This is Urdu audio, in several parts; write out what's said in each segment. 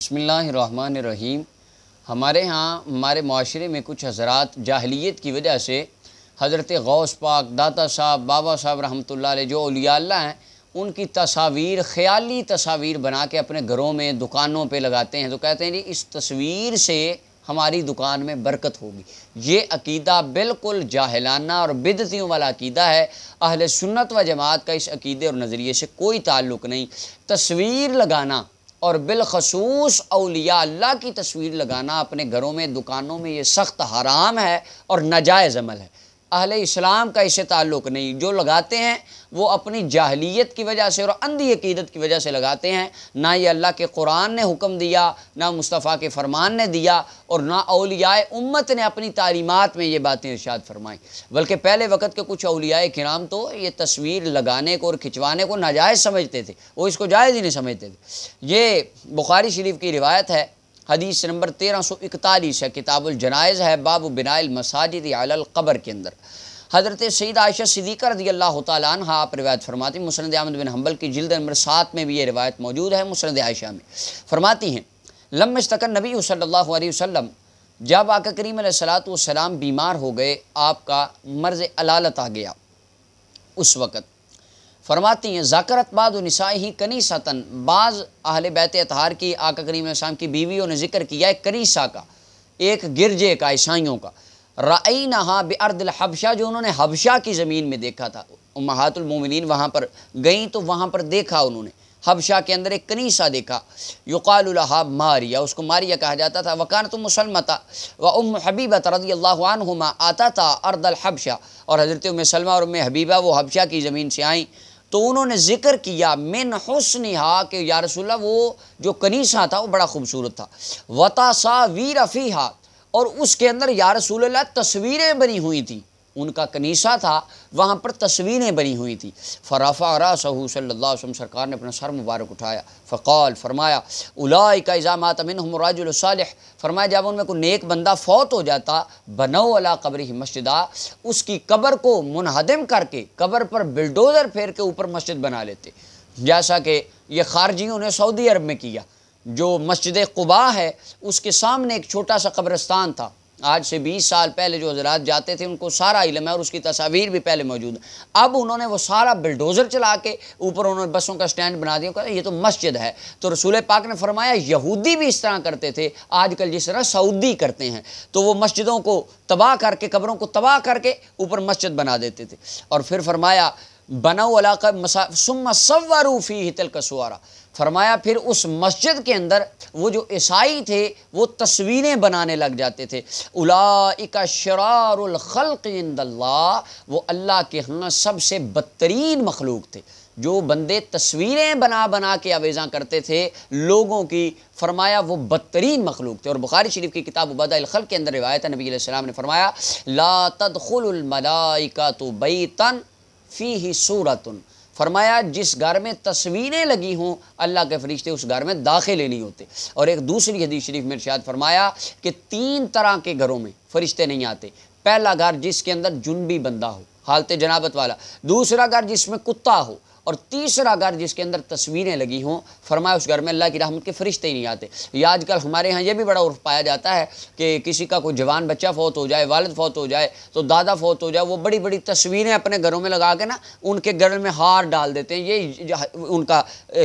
بسم اللہ الرحمن الرحیم۔ ہمارے ہمارے معاشرے میں کچھ حضرات جاہلیت کی وجہ سے حضرت غوث پاک، داتا صاحب، بابا صاحب رحمۃ اللہ علیہ جو اولیاء اللہ ہیں ان کی تصاویر، خیالی تصاویر بنا کے اپنے گھروں میں، دکانوں پہ لگاتے ہیں، تو کہتے ہیں جی اس تصویر سے ہماری دکان میں برکت ہوگی۔ یہ عقیدہ بالکل جاہلانہ اور بدعتیوں والا عقیدہ ہے۔ اہل سنت و جماعت کا اس عقیدے اور نظریے سے کوئی تعلق نہیں۔ تصویر لگانا اور بالخصوص اولیاء اللہ کی تصویر لگانا اپنے گھروں میں، دکانوں میں، یہ سخت حرام ہے اور ناجائز عمل ہے۔ اہل اسلام کا اسے تعلق نہیں۔ جو لگاتے ہیں وہ اپنی جاہلیت کی وجہ سے اور اندھی عقیدت کی وجہ سے لگاتے ہیں۔ نہ یہ اللہ کے قرآن نے حکم دیا، نہ مصطفیٰ کے فرمان نے دیا، اور نہ اولیاء امت نے اپنی تعلیمات میں یہ باتیں ارشاد فرمائیں۔ بلکہ پہلے وقت کے کچھ اولیاء کرام تو یہ تصویر لگانے کو اور کھنچوانے کو ناجائز سمجھتے تھے، وہ اس کو جائز ہی نہیں سمجھتے تھے۔ یہ بخاری شریف کی روایت ہے، حدیث نمبر 1341 ہے، کتاب الجنائز ہے، باب بناء المساجد علی القبر کے اندر۔ حضرت سید عائشہ صدیقہ رضی اللہ تعالیٰ عنہ آپ روایت فرماتی، مسند احمد بن حنبل کی جلد نمبر 7 میں بھی یہ روایت موجود ہے، مسند عائشہ میں فرماتی ہیں، لما اشتکى النبی صلی اللہ علیہ وسلم، جب آقا کریم علیہ الصلوۃ والسلام بیمار ہو گئے، آپ کا مرض علالت آ گیا، اس وقت فرماتی ہیں، ذکرت بعض نسائہ کنیسۃ، بعض اہل بیت اطہار کی، آقا کریم علیہ السلام کی بیویوں نے ذکر کیا ایک کنیسہ کا، ایک گرجے کا، عیسائیوں کا، رأینہا بارض الحبشہ، جو انہوں نے حبشہ کی زمین میں دیکھا تھا۔ امہات المومنین وہاں پر گئیں تو وہاں پر دیکھا انہوں نے، حبشہ کے اندر ایک کنیسہ دیکھا، یقال لہا ماریہ، اس کو ماریہ کہا جاتا تھا، وکانت مسلمۃ و ام حبیبہ رضی اللہ عنہما آتتا ارض الحبشہ، اور حضرت ام سلمہ اور ام حبیبہ وہ حبشہ کی زمین سے آئیں، تو انہوں نے ذکر کیا من حسنہا، کہ یا رسول اللہ وہ جو کنیسہ تھا وہ بڑا خوبصورت تھا، وتصاویر فیہا، اور اس کے اندر یا رسول اللہ تصویریں بنی ہوئی تھیں، ان کا کنیسہ تھا وہاں پر تصویریں بنی ہوئی تھیں۔ فرفع راسہ صلی اللہ علیہ وسلم، سرکار نے اپنا سر مبارک اٹھایا، فقال، فرمایا، اولئک اذا مات منہم الرجل الصالح، فرمایا جب ان میں کوئی نیک بندہ فوت ہو جاتا، بنوا علی قبرہ مسجدا، اس کی قبر کو منہدم کر کے، قبر پر بلڈوزر پھیر کے اوپر مسجد بنا لیتے، جیسا کہ یہ خارجیوں نے سعودی عرب میں کیا۔ جو مسجد قباء ہے اس کے سامنے ایک چھوٹا سا قبرستان تھا، آج سے 20 سال پہلے جو حضرات جاتے تھے ان کو سارا علم ہے، اور اس کی تصاویر بھی پہلے موجود ہیں۔ اب انہوں نے وہ سارا بلڈوزر چلا کے اوپر انہوں نے بسوں کا سٹینڈ بنا دیا، کہا یہ تو مسجد ہے۔ تو رسول پاک نے فرمایا یہودی بھی اس طرح کرتے تھے، آج کل جس طرح سعودی کرتے ہیں، تو وہ مسجدوں کو تباہ کر کے، قبروں کو تباہ کر کے اوپر مسجد بنا دیتے تھے۔ اور پھر فرمایا بنوا علی ثم صوروا فیہ تلک الصور، فرمایا پھر اس مسجد کے اندر وہ جو عیسائی تھے وہ تصویریں بنانے لگ جاتے تھے۔ اولئک شرار الخلق عند اللہ، وہ اللہ کے ہاں سب سے بدترین مخلوق تھے، جو بندے تصویریں بنا بنا کے آویزاں کرتے تھے لوگوں کی، فرمایا وہ بدترین مخلوق تھے۔ اور بخاری شریف کی کتاب بدائع الخلق کے اندر روایت ہے، نبی علیہ السلام نے فرمایا، لا تدخل الملائکۃ بیتا فیہ صورۃ، فرمایا جس گھر میں تصویریں لگی ہوں اللہ کے فرشتے اس گھر میں داخل ہی نہیں ہوتے۔ اور ایک دوسری حدیث شریف میں ارشاد فرمایا کہ 3 طرح کے گھروں میں فرشتے نہیں آتے۔ پہلا گھر جس کے اندر جنبی بندہ ہو، حالت جنابت والا، دوسرا گھر جس میں کتا ہو، اور تیسرا گھر جس کے اندر تصویریں لگی ہوں، فرمایا اس گھر میں اللہ کی رحمت کے فرشتے ہی نہیں آتے۔ یہ آج کل ہمارے ہاں یہ بھی بڑا عرف پایا جاتا ہے کہ کسی کا کوئی جوان بچہ فوت ہو جائے، والد فوت ہو جائے، تو دادا فوت ہو جائے، وہ بڑی بڑی تصویریں اپنے گھروں میں لگا کے نا ان کے گھر میں ہار ڈال دیتے ہیں۔ یہ ان کا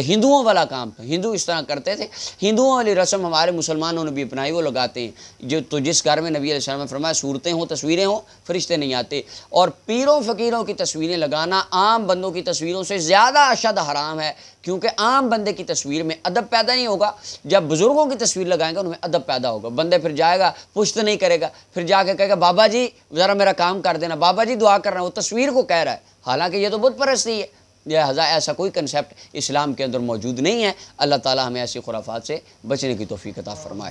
ہندوؤں والا کام تھا، ہندو اس طرح کرتے تھے۔ ہندوؤں والی رسم ہمارے مسلمانوں نے بھی اپنائی، وہ لگاتے ہیں تو جس گھر میں نبی علیہ السلام نے فرمایا صورتیں ہوں، تصویریں ہوں، فرشتے نہیں آتے۔ اور پیروں فقیروں کی تصویریں لگانا عام بندوں کی تصویروں سے زیادہ اشد حرام ہے، کیونکہ عام بندے کی تصویر میں ادب پیدا نہیں ہوگا، جب بزرگوں کی تصویر لگائیں گے ان میں ادب پیدا ہوگا، بندے پھر جائے گا پشت نہیں کرے گا، پھر جا کے کہے گا بابا جی ذرا میرا کام کر دینا، بابا جی دعا کر رہا ہے، وہ تصویر کو کہہ رہا ہے، حالانکہ یہ تو بت پرستی ہے۔ لہٰذا ایسا کوئی کنسیپٹ اسلام کے اندر موجود نہیں ہے۔ اللہ تعالی ہمیں ایسی خرافات سے بچنے کی توفیق عطا فرمائے۔